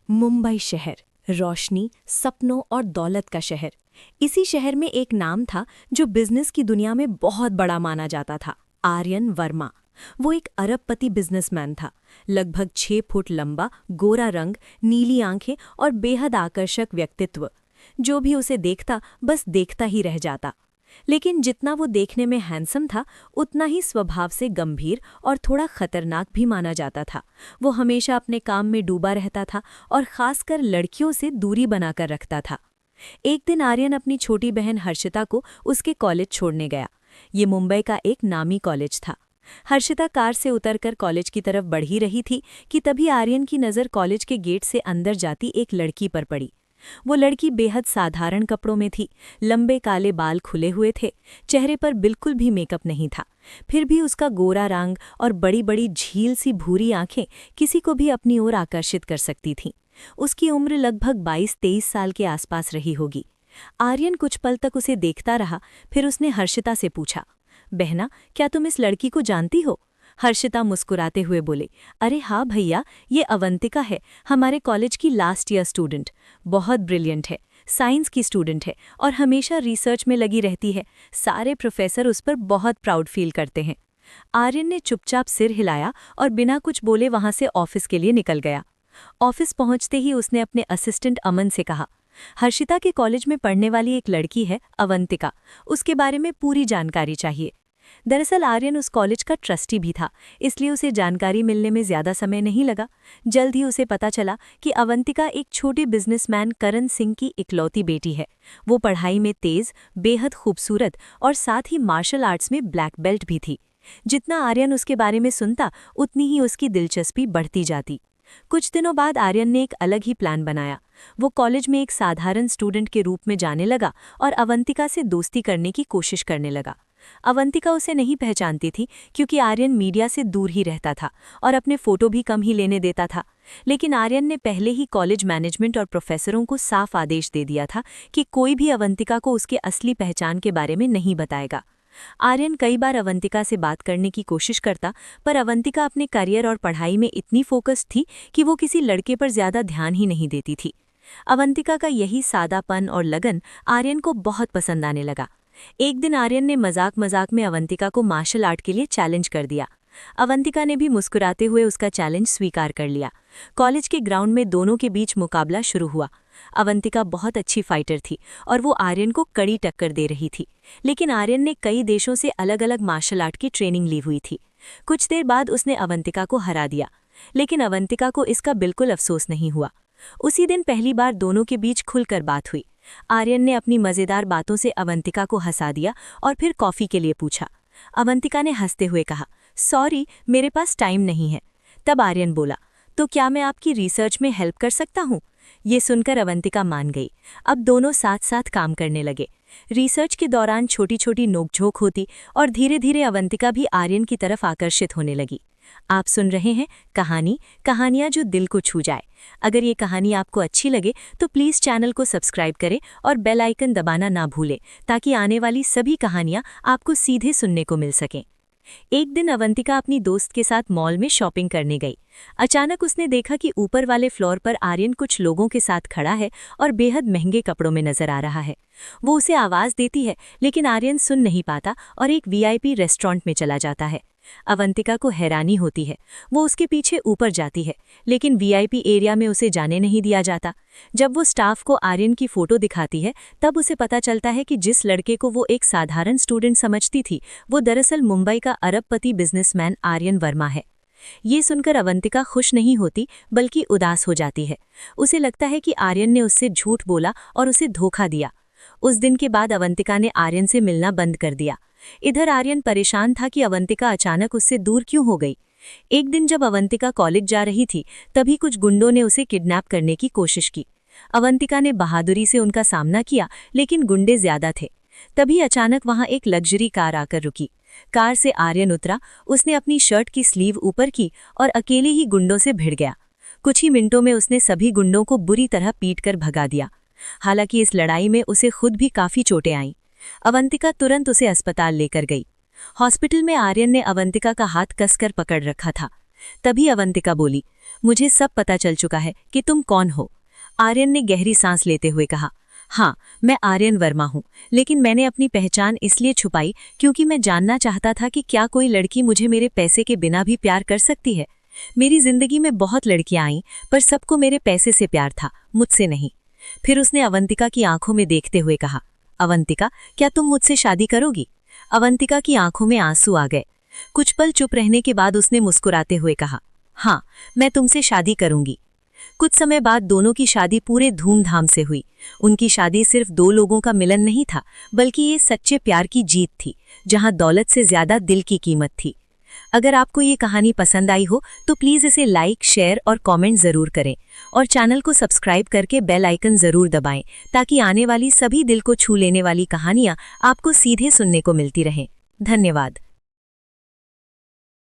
मुंबई शहर, रोशनी, सपनों और दौलत का शहर। इसी शहर में एक नाम था जो बिजनेस की दुनिया में बहुत बड़ा माना जाता था, आर्यन वर्मा। वो एक अरबपति बिजनेसमैन था। लगभग 6 फुट लंबा, गोरा रंग, नीली आंखें और बेहद आकर्षक व्यक्तित्व। जो भी उसे देखता बस देखता ही रह जाता। लेकिन जितना वो देखने में हैंडसम था, उतना ही स्वभाव से गंभीर और थोड़ा खतरनाक भी माना जाता था। वो हमेशा अपने काम में डूबा रहता था और खासकर लड़कियों से दूरी बनाकर रखता था। एक दिन आर्यन अपनी छोटी बहन हर्षिता को उसके कॉलेज छोड़ने गया। ये मुंबई का एक नामी कॉलेज था। हर्षिता कार से उतरकर कॉलेज की तरफ बढ़ ही रही थी कि तभी आर्यन की नज़र कॉलेज के गेट से अंदर जाती एक लड़की पर पड़ी। वो लड़की बेहद साधारण कपड़ों में थी। लंबे काले बाल खुले हुए थे, चेहरे पर बिल्कुल भी मेकअप नहीं था। फिर भी उसका गोरा रंग और बड़ी बड़ी झील सी भूरी आंखें किसी को भी अपनी ओर आकर्षित कर सकती थीं। उसकी उम्र लगभग 22-23 साल के आसपास रही होगी। आर्यन कुछ पल तक उसे देखता रहा, फिर उसने हर्षिता से पूछा, बहना, क्या तुम इस लड़की को जानती हो? हर्षिता मुस्कुराते हुए बोले, अरे हाँ भैया, ये अवंतिका है, हमारे कॉलेज की लास्ट ईयर स्टूडेंट। बहुत ब्रिलियंट है, साइंस की स्टूडेंट है और हमेशा रिसर्च में लगी रहती है। सारे प्रोफेसर उस पर बहुत प्राउड फील करते हैं। आर्यन ने चुपचाप सिर हिलाया और बिना कुछ बोले वहां से ऑफिस के लिए निकल गया। ऑफिस पहुंचते ही उसने अपने असिस्टेंट अमन से कहा, हर्षिता के कॉलेज में पढ़ने वाली एक लड़की है अवंतिका, उसके बारे में पूरी जानकारी चाहिए। दरअसल आर्यन उस कॉलेज का ट्रस्टी भी था, इसलिए उसे जानकारी मिलने में ज्यादा समय नहीं लगा। जल्द ही उसे पता चला कि अवंतिका एक छोटे बिजनेसमैन करण सिंह की इकलौती बेटी है। वो पढ़ाई में तेज, बेहद खूबसूरत और साथ ही मार्शल आर्ट्स में ब्लैक बेल्ट भी थी। जितना आर्यन उसके बारे में सुनता, उतनी ही उसकी दिलचस्पी बढ़ती जाती। कुछ दिनों बाद आर्यन ने एक अलग ही प्लान बनाया। वो कॉलेज में एक साधारण स्टूडेंट के रूप में जाने लगा और अवंतिका से दोस्ती करने की कोशिश करने लगा। अवंतिका उसे नहीं पहचानती थी क्योंकि आर्यन मीडिया से दूर ही रहता था और अपने फोटो भी कम ही लेने देता था। लेकिन आर्यन ने पहले ही कॉलेज मैनेजमेंट और प्रोफेसरों को साफ आदेश दे दिया था कि कोई भी अवंतिका को उसके असली पहचान के बारे में नहीं बताएगा। आर्यन कई बार अवंतिका से बात करने की कोशिश करता, पर अवंतिका अपने करियर और पढ़ाई में इतनी फोकस थी कि वो किसी लड़के पर ज्यादा ध्यान ही नहीं देती थी। अवंतिका का यही सादापन और लगन आर्यन को बहुत पसंद आने लगा। एक दिन आर्यन ने मजाक मजाक में अवंतिका को मार्शल आर्ट के लिए चैलेंज कर दिया। अवंतिका ने भी मुस्कुराते हुए उसका चैलेंज स्वीकार कर लिया। कॉलेज के ग्राउंड में दोनों के बीच मुकाबला शुरू हुआ। अवंतिका बहुत अच्छी फाइटर थी और वो आर्यन को कड़ी टक्कर दे रही थी। लेकिन आर्यन ने कई देशों से अलग अलग मार्शल आर्ट की ट्रेनिंग ली हुई थी। कुछ देर बाद उसने अवंतिका को हरा दिया, लेकिन अवंतिका को इसका बिल्कुल अफसोस नहीं हुआ। उसी दिन पहली बार दोनों के बीच खुलकर बात हुई। आर्यन ने अपनी मजेदार बातों से अवंतिका को हंसा दिया और फिर कॉफी के लिए पूछा। अवंतिका ने हंसते हुए कहा, सॉरी, मेरे पास टाइम नहीं है। तब आर्यन बोला, तो क्या मैं आपकी रिसर्च में हेल्प कर सकता हूँ? ये सुनकर अवंतिका मान गई। अब दोनों साथ साथ काम करने लगे। रिसर्च के दौरान छोटी छोटी नोकझोंक होती और धीरे धीरे अवंतिका भी आर्यन की तरफ आकर्षित होने लगी। आप सुन रहे हैं कहानियाँ जो दिल को छू जाए। अगर ये कहानी आपको अच्छी लगे तो प्लीज़ चैनल को सब्सक्राइब करें और बेल आइकन दबाना ना भूलें, ताकि आने वाली सभी कहानियाँ आपको सीधे सुनने को मिल सकें। एक दिन अवंतिका अपनी दोस्त के साथ मॉल में शॉपिंग करने गई। अचानक उसने देखा कि ऊपर वाले फ्लोर पर आर्यन कुछ लोगों के साथ खड़ा है और बेहद महंगे कपड़ों में नजर आ रहा है। वो उसे आवाज देती है, लेकिन आर्यन सुन नहीं पाता और एक वीआईपी रेस्टोरेंट में चला जाता है। अवंतिका को हैरानी होती है। वो उसके पीछे ऊपर जाती है, लेकिन वीआईपी एरिया में उसे जाने नहीं दिया जाता। जब वो स्टाफ को आर्यन की फोटो दिखाती है, तब उसे पता चलता है कि जिस लड़के को वो एक साधारण स्टूडेंट समझती थी, वो दरअसल मुंबई का अरबपति बिजनेसमैन आर्यन वर्मा है। ये सुनकर अवंतिका खुश नहीं होती, बल्कि उदास हो जाती है। उसे लगता है कि आर्यन ने उससे झूठ बोला और उसे धोखा दिया। उस दिन के बाद अवंतिका ने आर्यन से मिलना बंद कर दिया। इधर आर्यन परेशान था कि अवंतिका अचानक उससे दूर क्यों हो गई। एक दिन जब अवंतिका कॉलेज जा रही थी, तभी कुछ गुंडों ने उसे किडनैप करने की कोशिश की। अवंतिका ने बहादुरी से उनका सामना किया, लेकिन गुंडे ज्यादा थे। तभी अचानक वहां एक लग्जरी कार आकर रुकी। कार से आर्यन उतरा, उसने अपनी शर्ट की स्लीव ऊपर की और अकेले ही गुंडों से भिड़ गया। कुछ ही मिनटों में उसने सभी गुंडों को बुरी तरह पीटकर भगा दिया। हालांकि इस लड़ाई में उसे खुद भी काफी चोटें आईं। अवंतिका तुरंत उसे अस्पताल लेकर गई। हॉस्पिटल में आर्यन ने अवंतिका का हाथ कसकर पकड़ रखा था। तभी अवंतिका बोली, मुझे सब पता चल चुका है कि तुम कौन हो। आर्यन ने गहरी सांस लेते हुए कहा, हाँ, मैं आर्यन वर्मा हूँ, लेकिन मैंने अपनी पहचान इसलिए छुपाई क्योंकि मैं जानना चाहता था कि क्या कोई लड़की मुझे मेरे पैसे के बिना भी प्यार कर सकती है। मेरी जिंदगी में बहुत लड़कियां आईं, पर सबको मेरे पैसे से प्यार था, मुझसे नहीं। फिर उसने अवंतिका की आंखों में देखते हुए कहा, अवंतिका, क्या तुम मुझसे शादी करोगी? अवंतिका की आंखों में आंसू आ गए। कुछ पल चुप रहने के बाद उसने मुस्कुराते हुए कहा, हाँ, मैं तुमसे शादी करूंगी। कुछ समय बाद दोनों की शादी पूरे धूमधाम से हुई। उनकी शादी सिर्फ दो लोगों का मिलन नहीं था, बल्कि ये सच्चे प्यार की जीत थी, जहां दौलत से ज्यादा दिल की कीमत थी। अगर आपको ये कहानी पसंद आई हो तो प्लीज़ इसे लाइक, शेयर और कमेंट ज़रूर करें और चैनल को सब्सक्राइब करके बेल आइकन ज़रूर दबाएं ताकि आने वाली सभी दिल को छू लेने वाली कहानियाँ आपको सीधे सुनने को मिलती रहें। धन्यवाद।